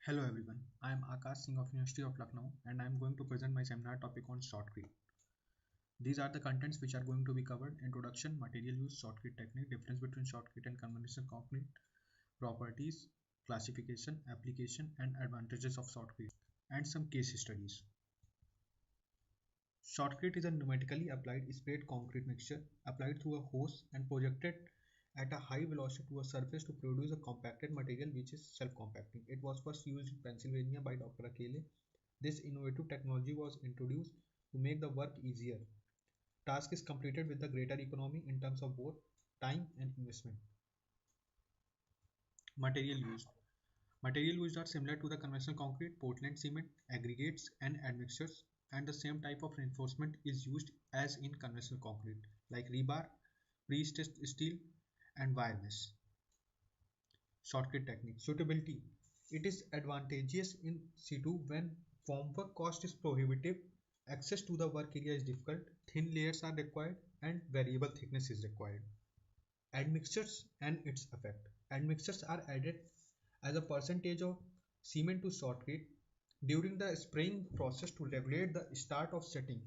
Hello everyone, I am Akash Singh of University of Lucknow and I am going to present my seminar topic on shotcrete. These are the contents which are going to be covered: introduction, material use, shotcrete technique, difference between shotcrete and conventional concrete, properties, classification, application and advantages of shotcrete, and some case studies. Shotcrete is a pneumatically applied sprayed concrete mixture applied through a hose and projected at a high velocity to a surface to produce a compacted material which is self-compacting. It was first used in Pennsylvania by Dr. Akele. This innovative technology was introduced to make the work easier. Task is completed with a greater economy in terms of both time and investment. Material used. Material used are similar to the conventional concrete, Portland cement, aggregates and admixtures, and the same type of reinforcement is used as in conventional concrete like rebar, pre-stressed steel and wire mesh. Shotcrete technique. Suitability. It is advantageous in situ when formwork cost is prohibitive, access to the work area is difficult, thin layers are required, and variable thickness is required. Admixtures and its effect. Admixtures are added as a percentage of cement to shotcrete during the spraying process to regulate the start of setting.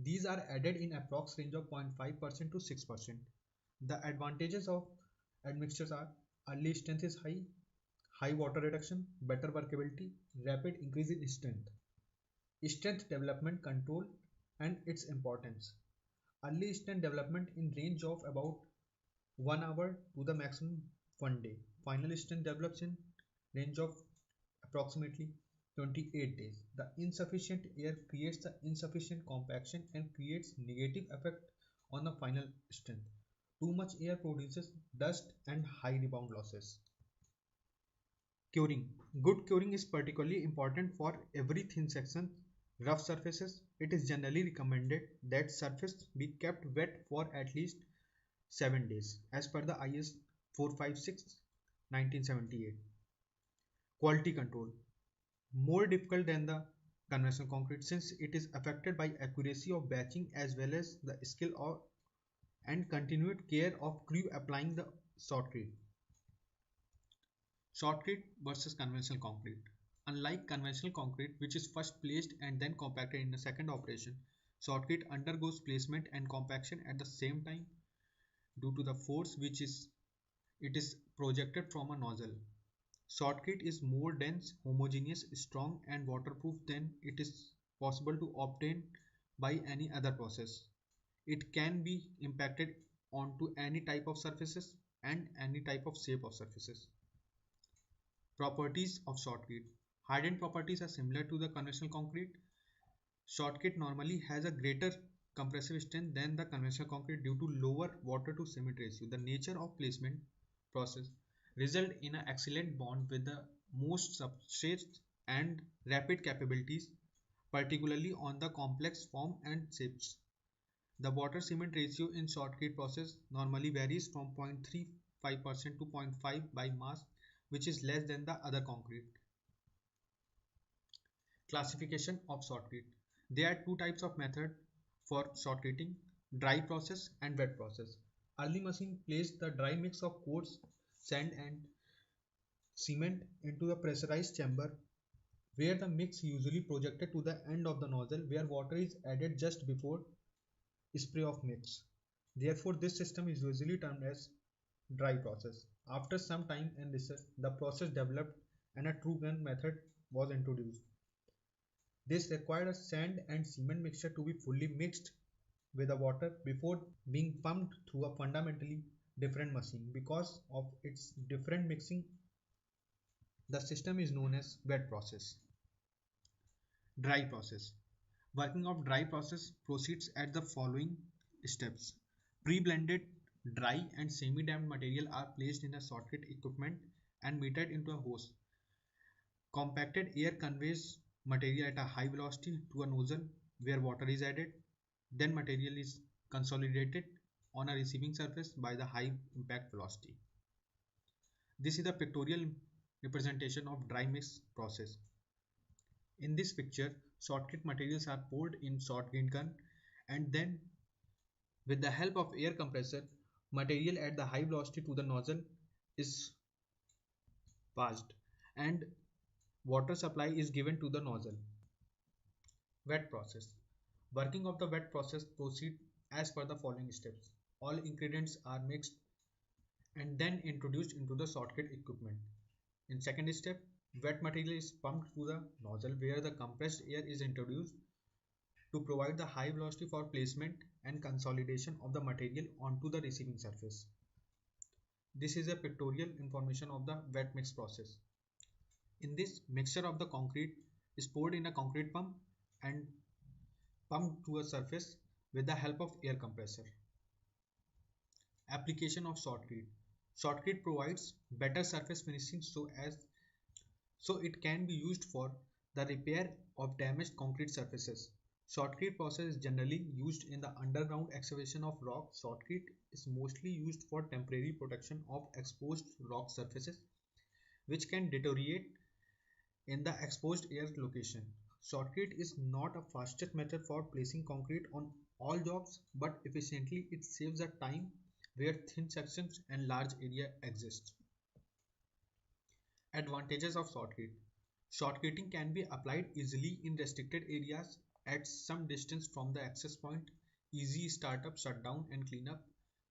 These are added in approx range of 0.5% to 6%. The advantages of admixtures are: early strength is high, high water reduction, better workability, rapid increase in strength. Strength development control and its importance. Early strength development in range of about 1 hour to the maximum 1 day. Final strength develops in range of approximately 28 days. The insufficient air creates the insufficient compaction and creates negative effect on the final strength. Too much air produces dust and high rebound losses. Curing. Good curing is particularly important for every thin section, rough surfaces. It is generally recommended that surface be kept wet for at least 7 days as per the IS 456 1978. Quality control. More difficult than the conventional concrete since it is affected by accuracy of batching as well as the skill of and continued care of crew applying the shotcrete. Shotcrete versus conventional concrete. Unlike conventional concrete, which is first placed and then compacted in the second operation, shotcrete undergoes placement and compaction at the same time due to the force which it is projected from a nozzle. Shotcrete is more dense, homogeneous, strong and waterproof than it is possible to obtain by any other process. It can be impacted onto any type of surfaces and any type of shape of surfaces. Properties of shotcrete. Hardened properties are similar to the conventional concrete. Shotcrete normally has a greater compressive strength than the conventional concrete due to lower water to cement ratio. The nature of placement process result in an excellent bond with the most substrates and rapid capabilities, particularly on the complex form and shapes. The water cement ratio in shotcrete process normally varies from 0.35% to 0.5 by mass, which is less than the other concrete. Classification of shotcrete. There are two types of method for shotcreting: dry process and wet process. Early machine placed the dry mix of coarse sand and cement into the pressurized chamber where the mix usually projected to the end of the nozzle where water is added just before spray of mix. Therefore, this system is usually termed as dry process. After some time and research, the process developed and a true gun method was introduced. This required a sand and cement mixture to be fully mixed with the water before being pumped through a fundamentally different machine. Because of its different mixing, the system is known as wet process. Dry process. Working of dry process proceeds at the following steps. Pre-blended dry and semi-damped material are placed in a shotcrete equipment and metered into a hose. Compacted air conveys material at a high velocity to a nozzle where water is added. Then material is consolidated on a receiving surface by the high impact velocity. This is the pictorial representation of dry mix process. In this picture, shotcrete materials are poured in shotcrete gun and then with the help of air compressor, material at the high velocity to the nozzle is passed and Water supply is given to the nozzle. Wet process. Working of the wet process proceed as per the following steps. All ingredients are mixed and then introduced into the sorted equipment. In second step, wet material is pumped to the nozzle where the compressed air is introduced to provide the high velocity for placement and consolidation of the material onto the receiving surface. This is a pictorial information of the wet mix process. In this, mixture of the concrete is poured in a concrete pump and pumped to a surface with the help of air compressor. Application of shotcrete. Shotcrete provides better surface finishing so it can be used for the repair of damaged concrete surfaces. Shotcrete process is generally used in the underground excavation of rock. Shotcrete is mostly used for temporary protection of exposed rock surfaces which can deteriorate in the exposed air location. Shotcrete is not a fastest method for placing concrete on all jobs, but efficiently it saves the time where thin sections and large area exist. Advantages of shotcrete. Shotcreting can be applied easily in restricted areas at some distance from the access point. Easy startup, shutdown and cleanup.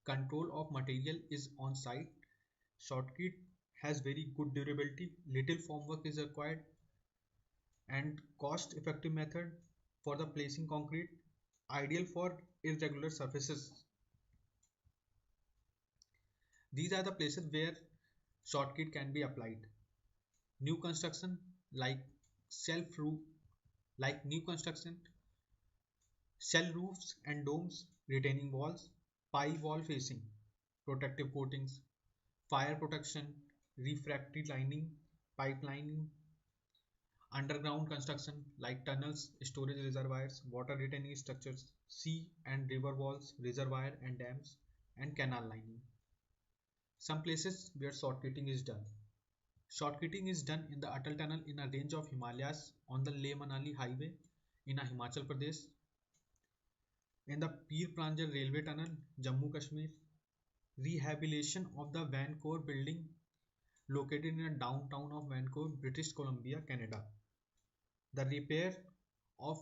Control of material is on site. Shotcrete has very good durability. Little formwork is required and cost effective method for the placing concrete. Ideal for irregular surfaces. These are the places where shotcrete can be applied. New construction like self roof like new construction, shell roofs and domes, retaining walls, pile wall facing, protective coatings, fire protection, refractory lining, pipelining, underground construction like tunnels, storage reservoirs, water retaining structures, sea and river walls, reservoir and dams, and canal lining. Some places where shotcreting is done. Shotcreting is done in the Atal Tunnel in a range of Himalayas on the Leh Manali highway in Himachal Pradesh, in the Pir Panjal Railway Tunnel, Jammu Kashmir, rehabilitation of the Vancouver building located in the downtown of Vancouver, British Columbia, Canada. The repair of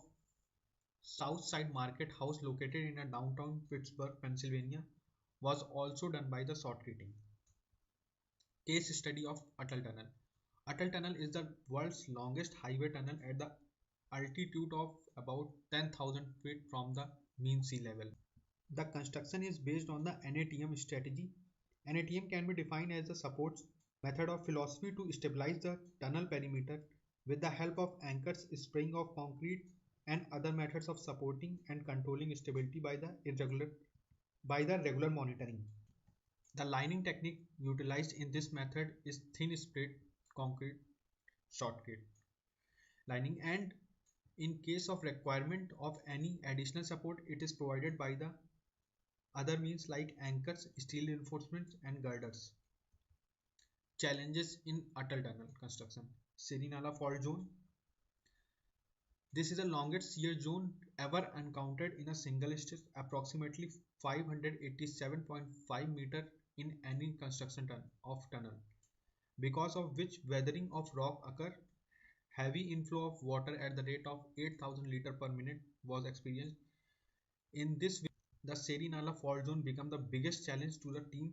Southside Market House located in a downtown Pittsburgh, Pennsylvania was also done by the shotcreting. Case study of Atal Tunnel. Atal Tunnel is the world's longest highway tunnel at the altitude of about 10,000 feet from the mean sea level. The construction is based on the NATM strategy. NATM can be defined as the support method of philosophy to stabilize the tunnel perimeter with the help of anchors, spraying of concrete, and other methods of supporting and controlling stability by the regular monitoring. The lining technique utilized in this method is thin sprayed concrete shotcrete lining, and in case of requirement of any additional support, it is provided by the other means like anchors, steel reinforcements and girders. Challenges in Atal Tunnel construction. Seri Nala fault zone. This is the longest shear zone ever encountered in a single stitch, approximately 587.5 meter in any construction of tunnel, because of which weathering of rock occur. Heavy inflow of water at the rate of 8,000 liters per minute was experienced. In this way, the Seri Nala fault zone became the biggest challenge to the team,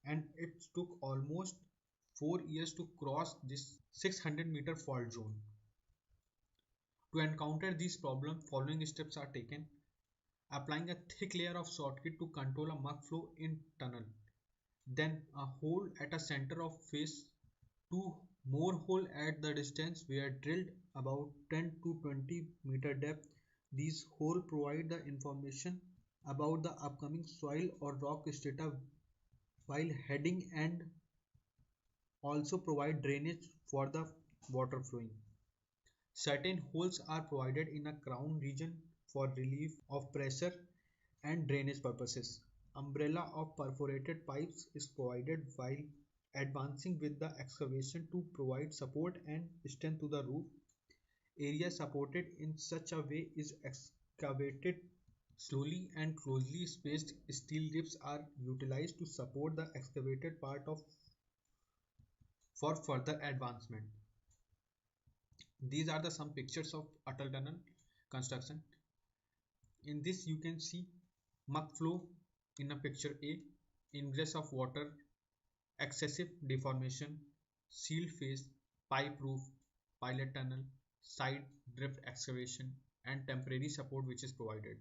and it took almost 4 years to cross this 600-meter fault zone. To encounter these problems, following steps are taken. Applying a thick layer of shotcrete to control a mud flow in tunnel. Then a hole at a center of face. 2 more holes at the distance were drilled about 10 to 20 meter depth. These holes provide the information about the upcoming soil or rock strata while heading, and also provide drainage for the water flowing. Certain holes are provided in a crown region for relief of pressure and drainage purposes. Umbrella of perforated pipes is provided while advancing with the excavation to provide support and strength to the roof. Area supported in such a way is excavated slowly, and closely spaced steel ribs are utilized to support the excavated part of for further advancement. These are the some pictures of Atal Tunnel construction. In this you can see muck flow in a picture A, ingress of water, excessive deformation, sealed face, pipe roof, pilot tunnel, side drift excavation, and temporary support which is provided.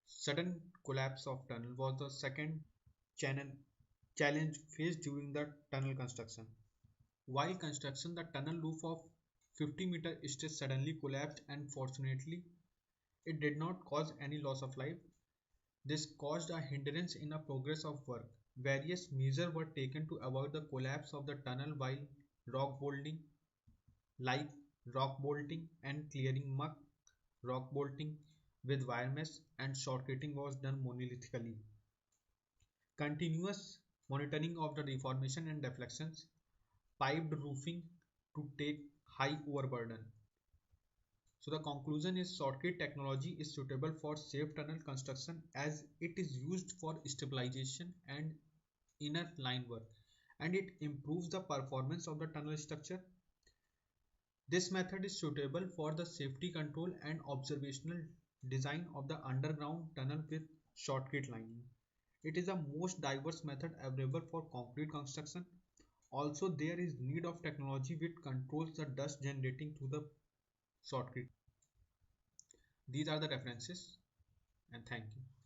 Sudden collapse of tunnel was the second channel challenge faced during the tunnel construction. While construction, the tunnel roof of 50-meter stretch suddenly collapsed, and fortunately, it did not cause any loss of life. This caused a hindrance in the progress of work. Various measures were taken to avoid the collapse of the tunnel while rock bolting, like rock bolting and clearing muck, rock bolting with wire mesh, and shotcreting was done monolithically. Continuous monitoring of the deformation and deflections, piped roofing to take high overburden. So the conclusion is shotcrete technology is suitable for safe tunnel construction as it is used for stabilization and inner line work, and it improves the performance of the tunnel structure. This method is suitable for the safety control and observational design of the underground tunnel with shotcrete lining. It is the most diverse method available for concrete construction. Also, there is need of technology which controls the dust generating through the shotcrete. These are the references, and thank you.